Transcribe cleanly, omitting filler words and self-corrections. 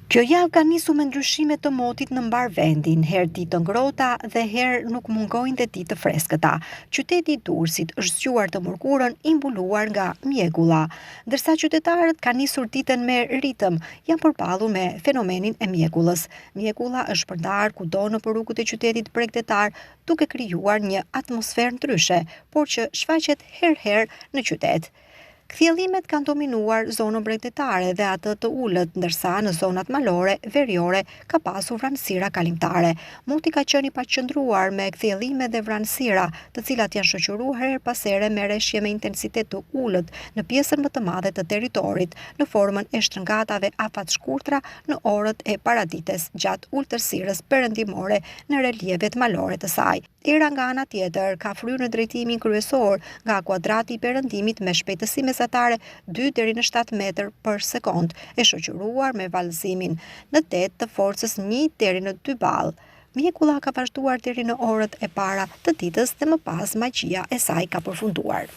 Kjo javë ka nisur me ndryshime të motit në mbar vendin, herë ditë të ngrohta dhe herë nuk mungojnë ditë të freskëta. Qyteti i Durrësit është zgjuar të mërkurën i mbuluar nga mjegulla, ndërsa qytetarët kanë nisur ditën me ritëm, janë përballur me fenomenin e mjegullës. Mjegulla është përndarë kudo në rrugët e qytetit bregdetar, duke krijuar një atmosferë ndryshe, por që shfaqet herë në qytet. Kthjellimet kanë dominuar zonën bregdetare dhe atë të ulët, ndërsa në zonat malore, veriore, ka pasur vranësira kalimtare. Moti ka qenë i paqëndruar me kthjellime dhe vranësira, të cilat janë shoqëruar her pas here me rreshje me intensitet të ulët në pjesën më të madhe të territorit, në formën e shtrëngatave afat shkurtra në orët e paradites gjatë ultërsirës perëndimore në relievet malore të saj. Era nga ana tjetër ka fryrë në drejtimin kryesor nga kuadrati i perëndimit me shpejtësi mesatare 2 deri në 7 metër për sekond, e shoqëruar me vallëzimin në det të forcës 1 deri në 2 ball. Mjegulla ka vazhduar deri në orët e para të ditës dhe më pas magjia e saj ka përfunduar.